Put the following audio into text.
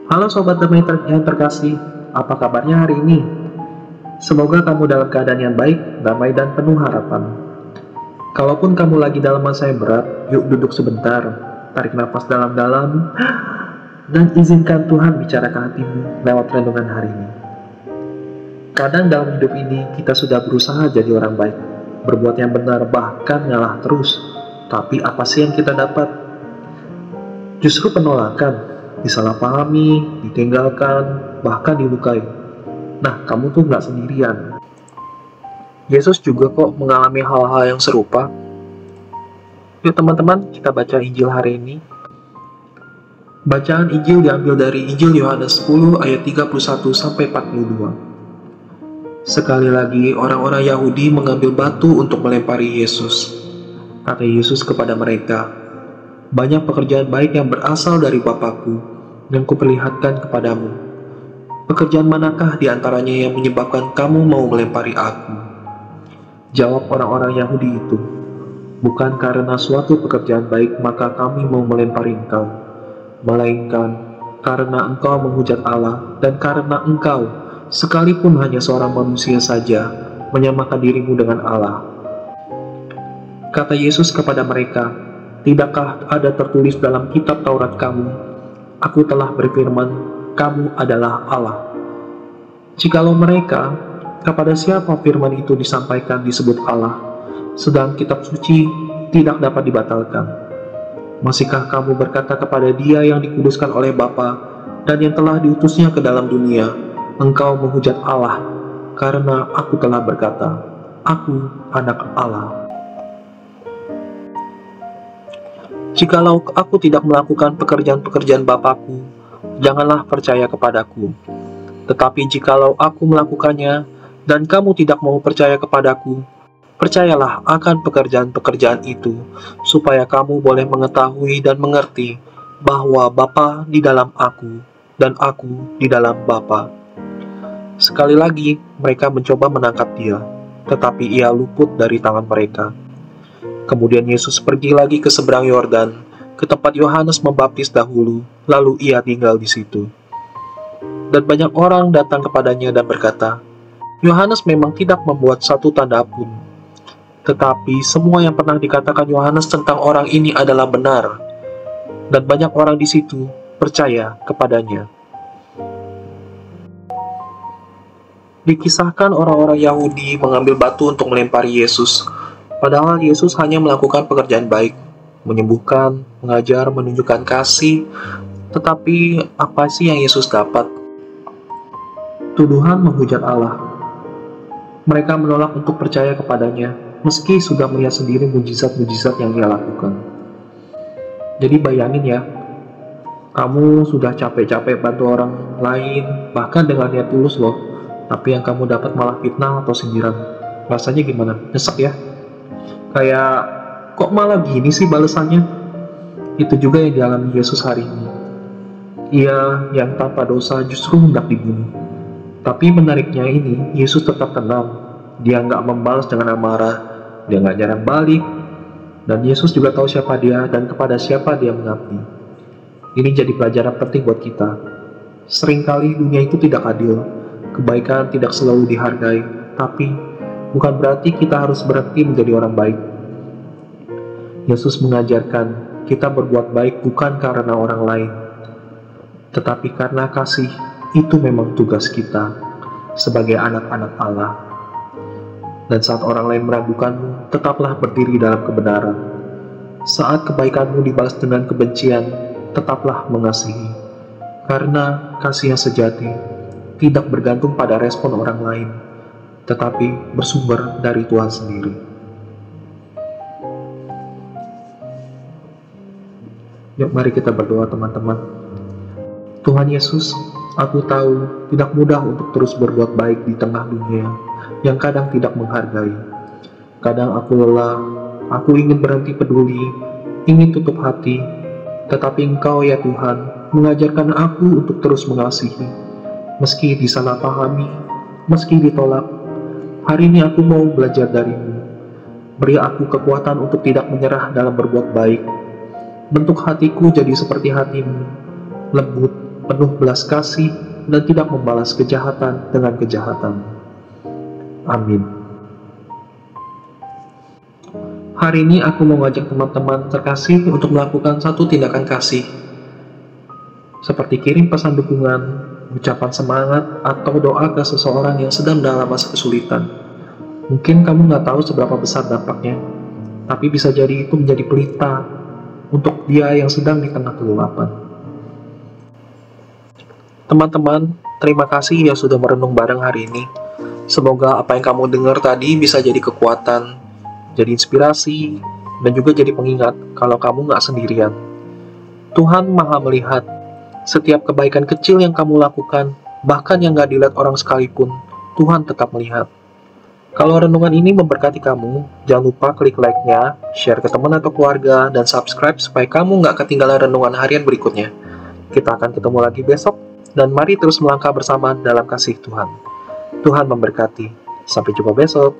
Halo sobat damai yang terkasih, apa kabarnya hari ini? Semoga kamu dalam keadaan yang baik, damai dan penuh harapan. Kalaupun kamu lagi dalam masa yang berat, yuk duduk sebentar, tarik nafas dalam-dalam, dan izinkan Tuhan bicara ke hatimu lewat renungan hari ini. Kadang dalam hidup ini kita sudah berusaha jadi orang baik, berbuat yang benar bahkan ngalah terus. Tapi apa sih yang kita dapat? Justru penolakan, disalahpahami, ditinggalkan, bahkan dilukai. Nah, kamu tuh nggak sendirian. Yesus juga kok mengalami hal-hal yang serupa. Yuk teman-teman, kita baca Injil hari ini. Bacaan Injil diambil dari Injil Yohanes 10 ayat 31-42. Sekali lagi, orang-orang Yahudi mengambil batu untuk melempari Yesus. Kata Yesus kepada mereka, "Banyak pekerjaan baik yang berasal dari Bapa-Ku yang kuperlihatkan kepadamu. Pekerjaan manakah di antaranya yang menyebabkan kamu mau melempari Aku?" Jawab orang-orang Yahudi itu, "Bukan karena suatu pekerjaan baik maka kami mau melempari engkau, melainkan karena engkau menghujat Allah dan karena engkau, sekalipun hanya seorang manusia saja, menyamakan dirimu dengan Allah." Kata Yesus kepada mereka, "Tidakkah ada tertulis dalam kitab Taurat kamu, Aku telah berfirman, kamu adalah Allah?" Jikalau mereka, kepada siapa firman itu disampaikan disebut Allah, sedang kitab suci tidak dapat dibatalkan. Masihkah kamu berkata kepada Dia yang dikuduskan oleh Bapa dan yang telah diutusnya ke dalam dunia, engkau menghujat Allah, karena Aku telah berkata, Aku anak Allah. Jikalau Aku tidak melakukan pekerjaan-pekerjaan Bapa-Ku, janganlah percaya kepadaku. Tetapi jikalau Aku melakukannya, dan kamu tidak mau percaya kepadaku, percayalah akan pekerjaan-pekerjaan itu, supaya kamu boleh mengetahui dan mengerti bahwa Bapa di dalam Aku, dan Aku di dalam Bapa. Sekali lagi, mereka mencoba menangkap Dia, tetapi Ia luput dari tangan mereka. Kemudian Yesus pergi lagi ke seberang Yordan, ke tempat Yohanes membaptis dahulu, lalu Ia tinggal di situ. Dan banyak orang datang kepadanya dan berkata, "Yohanes memang tidak membuat satu tanda pun. Tetapi semua yang pernah dikatakan Yohanes tentang orang ini adalah benar." Dan banyak orang di situ percaya kepadanya. Dikisahkan orang-orang Yahudi mengambil batu untuk melempari Yesus. Padahal Yesus hanya melakukan pekerjaan baik, menyembuhkan, mengajar, menunjukkan kasih. Tetapi apa sih yang Yesus dapat? Tuduhan menghujat Allah. Mereka menolak untuk percaya kepadanya, meski sudah melihat sendiri mujizat-mujizat yang Dia lakukan. Jadi bayangin ya, kamu sudah capek-capek bantu orang lain, bahkan dengan niat tulus loh, tapi yang kamu dapat malah fitnah atau sindiran. Rasanya gimana? Nyesek ya? Kayak, kok malah gini sih balasannya? Itu juga yang dialami Yesus hari ini. Ia yang tanpa dosa justru hendak dibunuh. Tapi menariknya ini, Yesus tetap tenang. Dia nggak membalas dengan amarah, dia nggak nyerang balik. Dan Yesus juga tahu siapa Dia dan kepada siapa Dia mengabdi. Ini jadi pelajaran penting buat kita. Seringkali dunia itu tidak adil, kebaikan tidak selalu dihargai, tapi bukan berarti kita harus berhenti menjadi orang baik. Yesus mengajarkan kita berbuat baik bukan karena orang lain, tetapi karena kasih. Itu memang tugas kita sebagai anak-anak Allah. Dan saat orang lain meragukanmu, tetaplah berdiri dalam kebenaran. Saat kebaikanmu dibalas dengan kebencian, tetaplah mengasihi. Karena kasih yang sejati tidak bergantung pada respon orang lain, tetapi bersumber dari Tuhan sendiri. Yuk mari kita berdoa teman-teman. Tuhan Yesus, Aku tahu tidak mudah untuk terus berbuat baik di tengah dunia yang kadang tidak menghargai. Kadang aku lelah, aku ingin berhenti peduli, ingin tutup hati, tetapi Engkau ya Tuhan mengajarkan aku untuk terus mengasihi. Meski disalahpahami, meski ditolak, hari ini aku mau belajar darimu. Beri aku kekuatan untuk tidak menyerah dalam berbuat baik. Bentuk hatiku jadi seperti hatimu, lembut, penuh belas kasih, dan tidak membalas kejahatan dengan kejahatan. Amin. Hari ini aku mau ngajak teman-teman terkasih untuk melakukan satu tindakan kasih, seperti kirim pesan dukungan, ucapan semangat, atau doa ke seseorang yang sedang dalam masa kesulitan. Mungkin kamu nggak tahu seberapa besar dampaknya, tapi bisa jadi itu menjadi pelita untuk dia yang sedang di tengah kegelapan. Teman-teman, terima kasih ya sudah merenung bareng hari ini. Semoga apa yang kamu dengar tadi bisa jadi kekuatan, jadi inspirasi, dan juga jadi pengingat kalau kamu nggak sendirian. Tuhan Maha melihat setiap kebaikan kecil yang kamu lakukan, bahkan yang nggak dilihat orang sekalipun, Tuhan tetap melihat. Kalau renungan ini memberkati kamu, jangan lupa klik like-nya, share ke teman atau keluarga, dan subscribe supaya kamu nggak ketinggalan renungan harian berikutnya. Kita akan ketemu lagi besok, dan mari terus melangkah bersama dalam kasih Tuhan. Tuhan memberkati. Sampai jumpa besok.